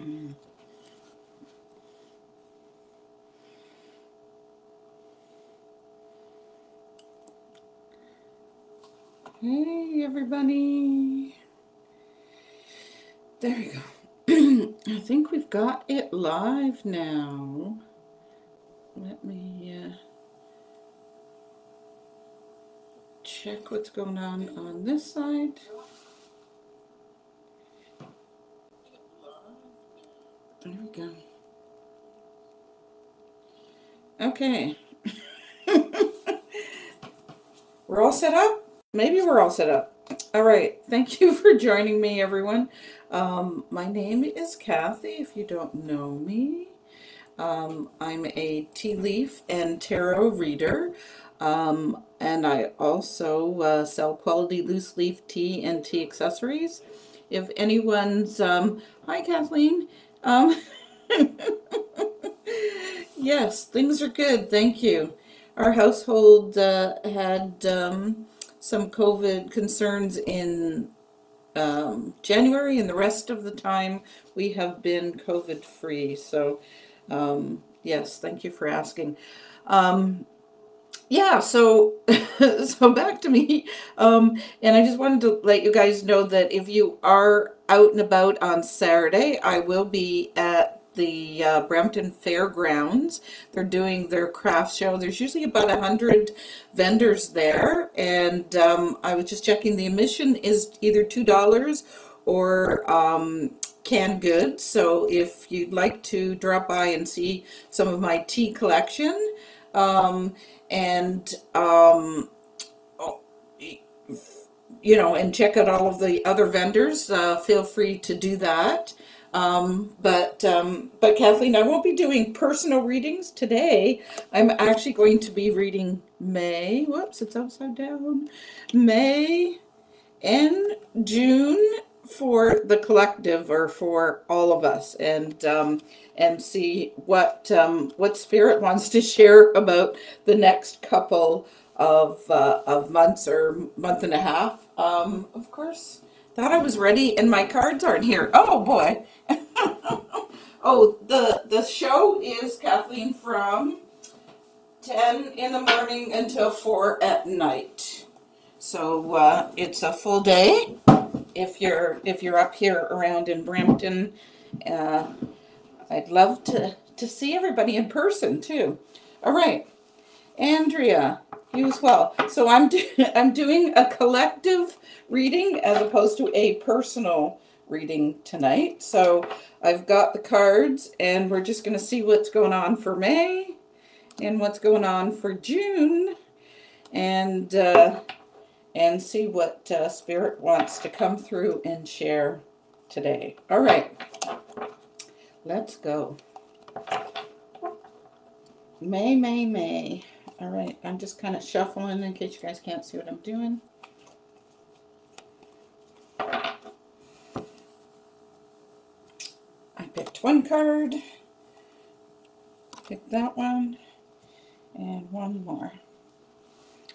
Hey everybody. There we go. I think we've got it live now. Let me check what's going on this side. There we go. Okay. We're all set up? Maybe we're all set up. All right. Thank you for joining me, everyone. My name is Kathy, if you don't know me. I'm a tea leaf and tarot reader. And I also sell quality loose leaf tea and tea accessories. If anyone's, hi Kathleen. Yes, things are good, thank you. Our household had some COVID concerns in January, and the rest of the time we have been COVID free. So, yes, thank you for asking. Yeah, so so back to me. And I just wanted to let you guys know that if you are out and about on Saturday, I will be at the Brampton Fairgrounds. They're doing their craft show. There's usually about 100 vendors there, and I was just checking. The admission is either $2 or canned goods. So if you'd like to drop by and see some of my tea collection, and and check out all of the other vendors, feel free to do that. But Kathleen, I won't be doing personal readings today. I'm actually going to be reading May. Whoops, it's upside down. May and June for the collective, or for all of us, and see what Spirit wants to share about the next couple of months, or month and a half. Of course, thought I was ready, and my cards aren't here. Oh boy. Oh, the show is, Kathleen, from 10 in the morning until 4 at night. So it's a full day. If you're up here around in Brampton, I'd love to see everybody in person too. All right, Andrea, you as well. So I'm doing a collective reading as opposed to a personal reading tonight. So I've got the cards, and we're just going to see what's going on for May and what's going on for June, and see what Spirit wants to come through and share today. All right, let's go. May. All right, I'm just kind of shuffling in case you guys can't see what I'm doing. I picked one card, picked that one, and one more.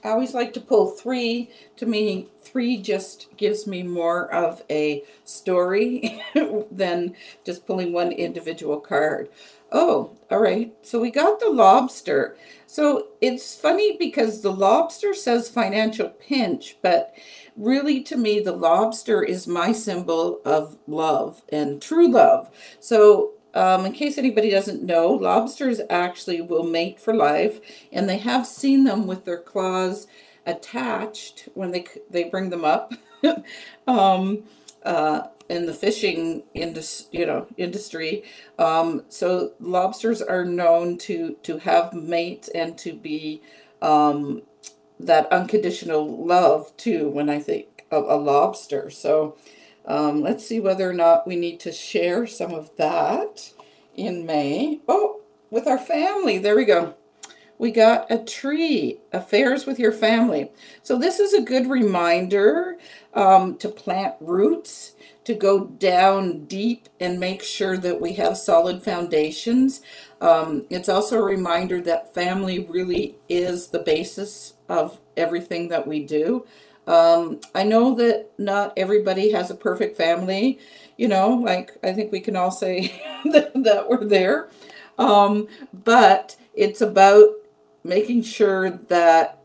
I always like to pull three. To me, three just gives me more of a story than just pulling one individual card. Oh, all right. So we got the lobster. So it's funny because the lobster says financial pinch, but really to me, the lobster is my symbol of love and true love. So in case anybody doesn't know, lobsters actually will mate for life, and they have seen them with their claws attached when they bring them up. In the fishing industry, so lobsters are known to have mates and to be that unconditional love too. When I think of a lobster, so. Let's see whether or not we need to share some of that in May. Oh, with our family. There we go. We got a tree, affairs with your family. So this is a good reminder to plant roots, to go down deep and make sure that we have solid foundations. It's also a reminder that family really is the basis of everything that we do. I know that not everybody has a perfect family, like I think we can all say that we're there. But it's about making sure that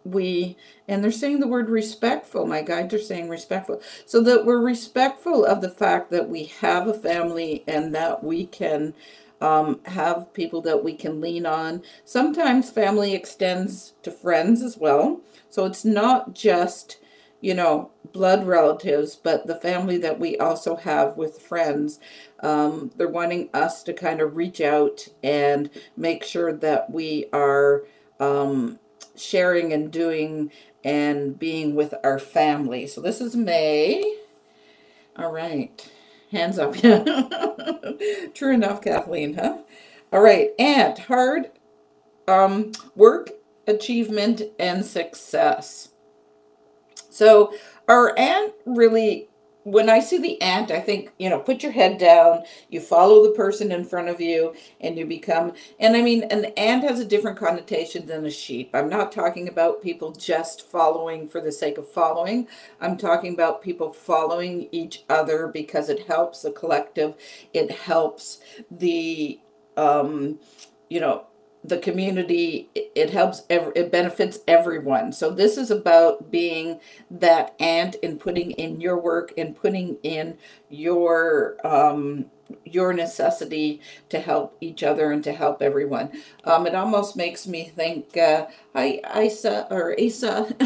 we, and they're saying the word respectful, my guides are saying respectful, so that we're respectful of the fact that we have a family and that we can have people that we can lean on. Sometimes family extends to friends as well. So it's not just, blood relatives, but the family that we also have with friends. They're wanting us to kind of reach out and make sure that we are sharing and doing and being with our family. So this is May. All right. Hands up. True enough, Kathleen, huh? All right. And hard work, achievement, and success. So our ant really, when I see the ant, I think, put your head down, you follow the person in front of you, and you become, and I mean, an ant has a different connotation than a sheep. I'm not talking about people just following for the sake of following. I'm talking about people following each other because it helps the collective. It helps the, you know, the community. It helps, it benefits everyone. So this is about being that ant and putting in your work and putting in your necessity to help each other and to help everyone. It almost makes me think, hi Isa or Asa.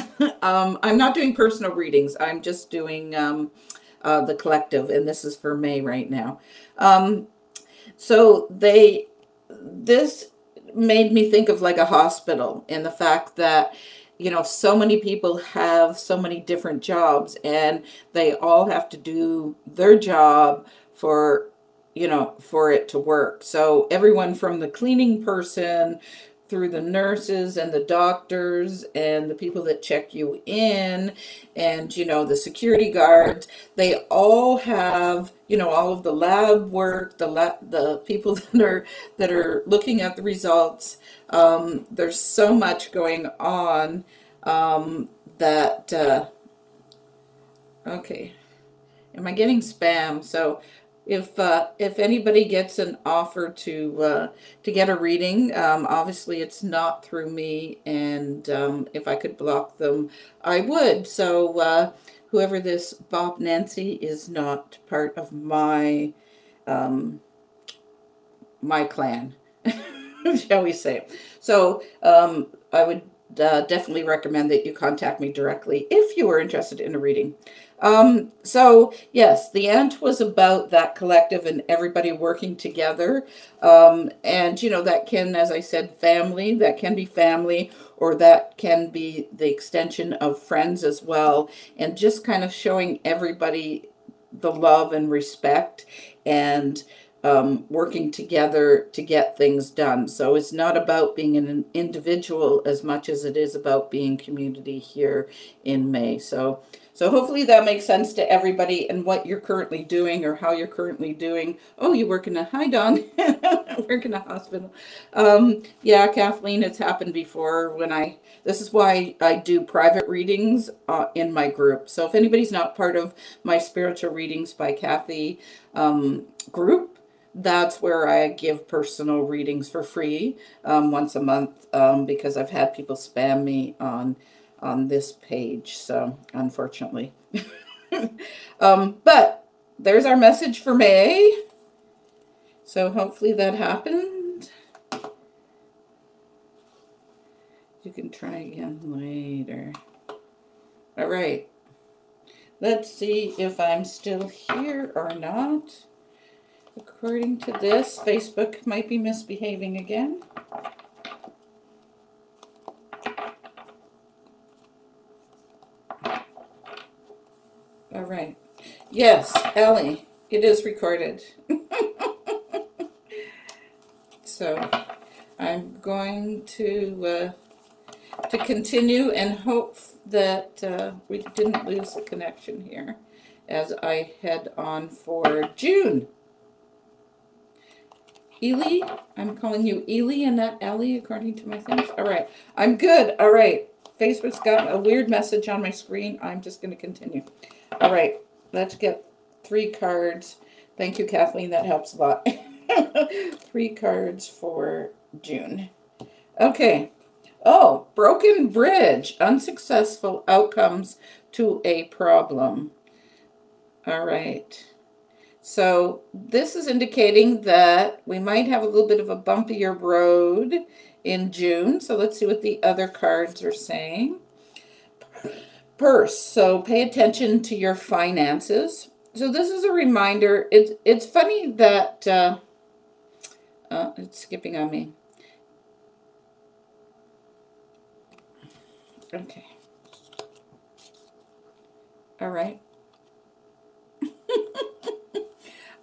I'm not doing personal readings. I'm just doing the collective, and this is for May right now. So this made me think of like a hospital, and the fact that, so many people have so many different jobs, and they all have to do their job for, for it to work. So everyone from the cleaning person through the nurses and the doctors and the people that check you in and, the security guards, they all have, all of the lab work, the people that are looking at the results. There's so much going on that okay. Am I getting spam? So if anybody gets an offer to get a reading, obviously it's not through me, and if I could block them, I would. So whoever this Bob Nancy is not part of my my clan, shall we say. So I would definitely recommend that you contact me directly if you were interested in a reading. So yes, the ant was about that collective and everybody working together. And that can, as I said, family, that can be family, or that can be the extension of friends as well. And just kind of showing everybody the love and respect, and working together to get things done. So it's not about being an individual as much as it is about being community here in May. So hopefully that makes sense to everybody, and what you're currently doing or how you're currently doing. Oh, you work in a, hi Don, work in a hospital. Yeah, Kathleen, it's happened before this is why I do private readings in my group. So if anybody's not part of my Spiritual Readings by Kathy group, that's where I give personal readings for free once a month, because I've had people spam me on this page, so unfortunately. But there's our message for May. So hopefully that happened. You can try again later. All right. Let's see if I'm still here or not. According to this, Facebook might be misbehaving again. All right. Yes, Ellie, it is recorded. So I'm going to continue and hope that we didn't lose the connection here as I head on for June. Ely, I'm calling you Ely and not Ellie according to my things. All right, I'm good. All right. Facebook's got a weird message on my screen. I'm just going to continue. All right, let's get 3 cards. Thank you, Kathleen. That helps a lot. 3 cards for June. Okay. Oh, broken bridge. Unsuccessful outcomes to a problem. All right. So this is indicating that we might have a little bit of a bumpier road in June. So let's see what the other cards are saying. Purse. So pay attention to your finances. So this is a reminder. It's funny that it's skipping on me. Okay. All right.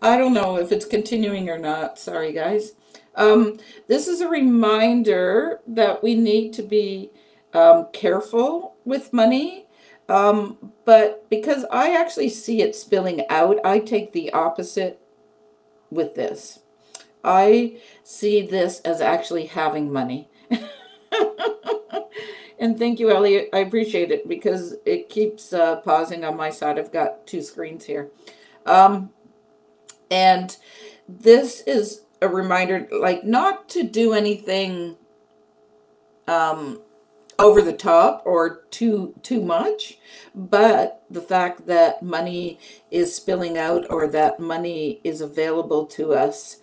I don't know if it's continuing or not. Sorry, guys. This is a reminder that we need to be careful with money. But because I actually see it spilling out, I take the opposite with this. I see this as actually having money. And thank you, Elliot. I appreciate it because it keeps pausing on my side. I've got 2 screens here. And this is a reminder, like, not to do anything over the top or too much, but the fact that money is spilling out or that money is available to us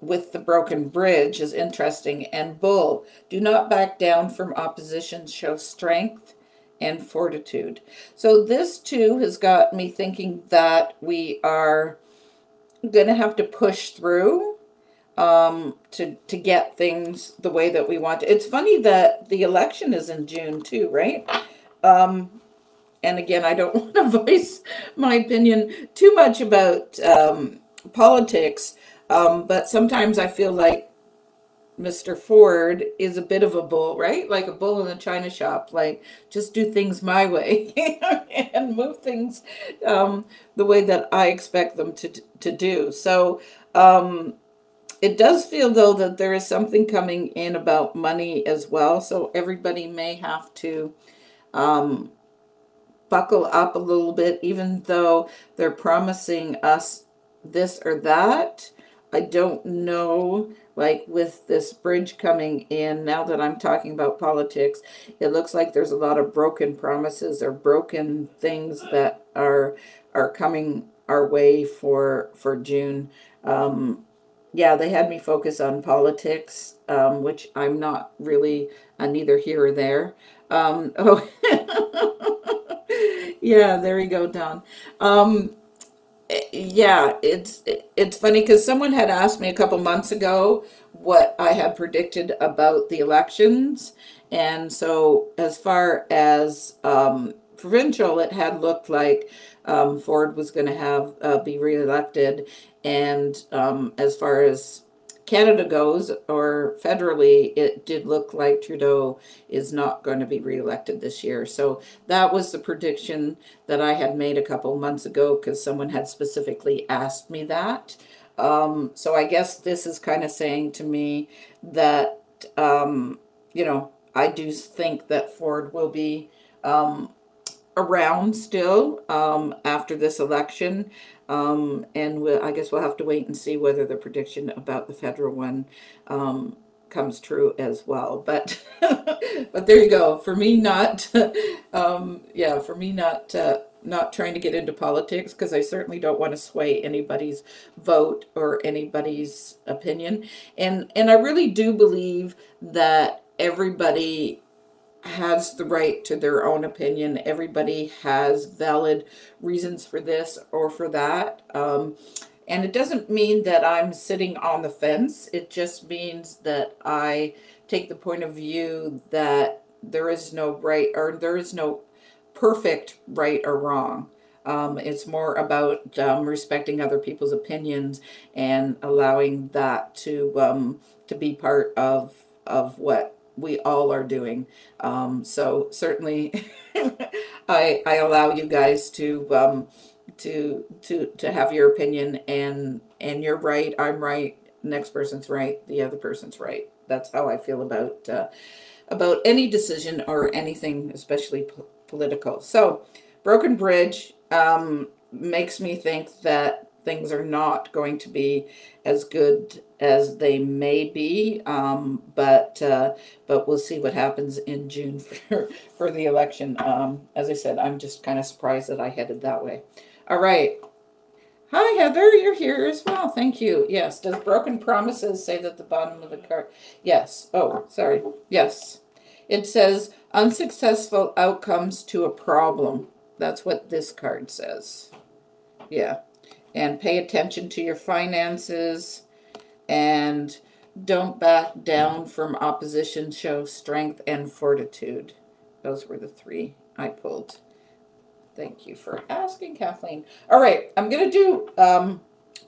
with the broken bridge is interesting. And Bull, do not back down from opposition, show strength and fortitude. So this too has got me thinking that we are going to have to push through to get things the way that we want. It's funny that the election is in June too, right? And again, I don't want to voice my opinion too much about politics, but sometimes I feel like Mr. Ford is a bit of a bull, right? Like a bull in a china shop. Like, just do things my way and move things the way that I expect them to do. So it does feel, though, that there is something coming in about money as well. So everybody may have to buckle up a little bit, even though they're promising us this or that. I don't know, like with this bridge coming in, now that I'm talking about politics, it looks like there's a lot of broken promises or broken things that are coming our way for June. Yeah, they had me focus on politics, which I'm not really neither here or there. Oh, yeah, there you go, Don. Yeah, it's funny because someone had asked me a couple months ago what I had predicted about the elections, and so as far as provincial, it had looked like Ford was going to have be reelected, and as far as Canada goes, or federally, it did look like Trudeau is not going to be reelected this year. So that was the prediction that I had made a couple months ago because someone had specifically asked me that. So I guess this is kind of saying to me that, you know, I do think that Ford will be around still after this election. And I guess we'll have to wait and see whether the prediction about the federal one comes true as well. But but there you go. For me, not yeah, for me, not trying to get into politics because I certainly don't want to sway anybody's vote or anybody's opinion. And I really do believe that everybody has the right to their own opinion. Everybody has valid reasons for this or for that. And it doesn't mean that I'm sitting on the fence. It just means that I take the point of view that there is no right or there is no perfect right or wrong. It's more about respecting other people's opinions and allowing that to be part of what we all are doing. So certainly, I allow you guys to have your opinion, and you're right, I'm right, next person's right, the other person's right. That's how I feel about about any decision or anything, especially political. So, Broken Bridge makes me think that things are not going to be as good as they may be, but we'll see what happens in June for the election. As I said, I'm just kind of surprised that I headed that way. All right. Hi, Heather. You're here as well. Thank you. Yes. Does Broken Promises say that the bottom of the card? Yes. Oh, sorry. Yes. It says unsuccessful outcomes to a problem. That's what this card says. Yeah. And pay attention to your finances and don't back down from opposition. Show strength and fortitude. Those were the three I pulled. Thank you for asking, Kathleen. All right, I'm going to do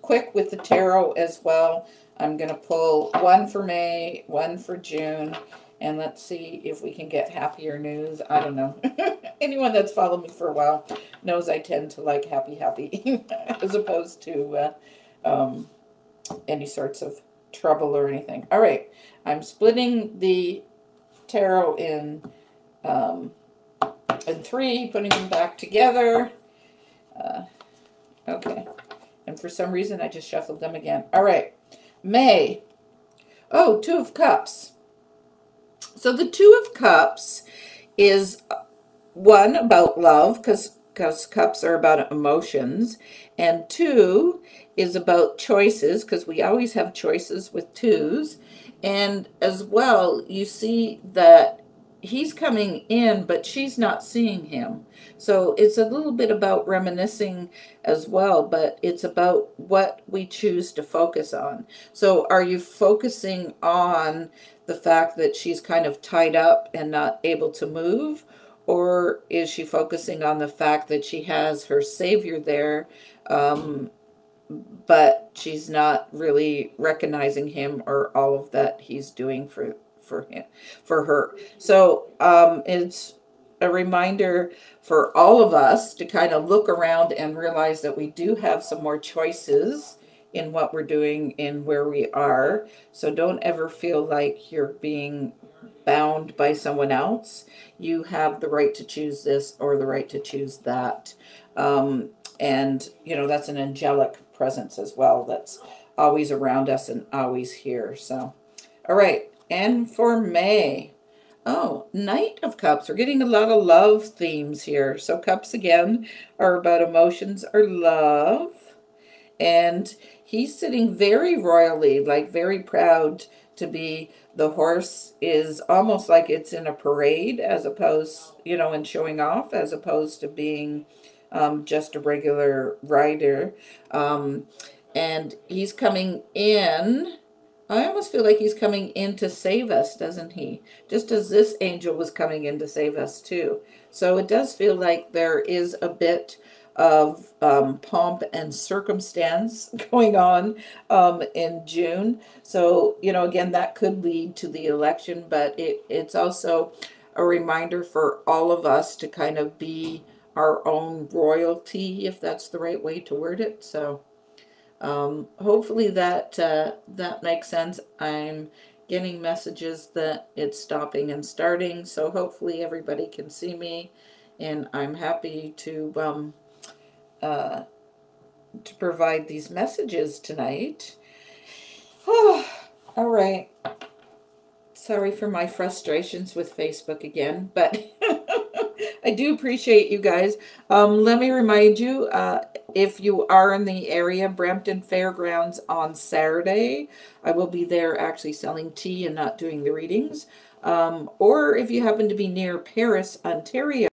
quick with the tarot as well. I'm going to pull one for May, one for June, and let's see if we can get happier news. I don't know. Anyone that's followed me for a while knows I tend to like happy as opposed to any sorts of trouble or anything. All right, I'm splitting the tarot in three, putting them back together. Okay. And for some reason, I just shuffled them again. All right. May. Oh, Two of Cups. So the Two of Cups is one about love, because cups are about emotions. And two is about choices, because we always have choices with twos. And as well, you see that he's coming in, but she's not seeing him. So it's a little bit about reminiscing as well, but it's about what we choose to focus on. So are you focusing on the fact that she's kind of tied up and not able to move? Or is she focusing on the fact that she has her savior there, but she's not really recognizing him or all of that he's doing for her? So it's a reminder for all of us to kind of look around and realize that we do have some more choices in what we're doing and where we are. So don't ever feel like you're being bound by someone else. You have the right to choose this or the right to choose that. And, you know, that's an angelic presence as well that's always around us and always here. So, all right. And for May, oh, Knight of Cups. We're getting a lot of love themes here. So cups again are about emotions or love. And he's sitting very royally, like very proud to be. The horse is almost like it's in a parade as opposed, you know, and showing off as opposed to being just a regular rider. And he's coming in. I almost feel like he's coming in to save us, doesn't he? Just as this angel was coming in to save us too. So it does feel like there is a bit of pomp and circumstance going on in June. So, you know, again, that could lead to the election, but it's also a reminder for all of us to kind of be our own royalty, if that's the right way to word it. So hopefully that that makes sense. I'm getting messages that it's stopping and starting, so hopefully everybody can see me, and I'm happy to provide these messages tonight. Oh, all right. Sorry for my frustrations with Facebook again, but I do appreciate you guys. Let me remind you, if you are in the area, Brampton Fairgrounds on Saturday, I will be there actually selling tea and not doing the readings. Or if you happen to be near Paris, Ontario,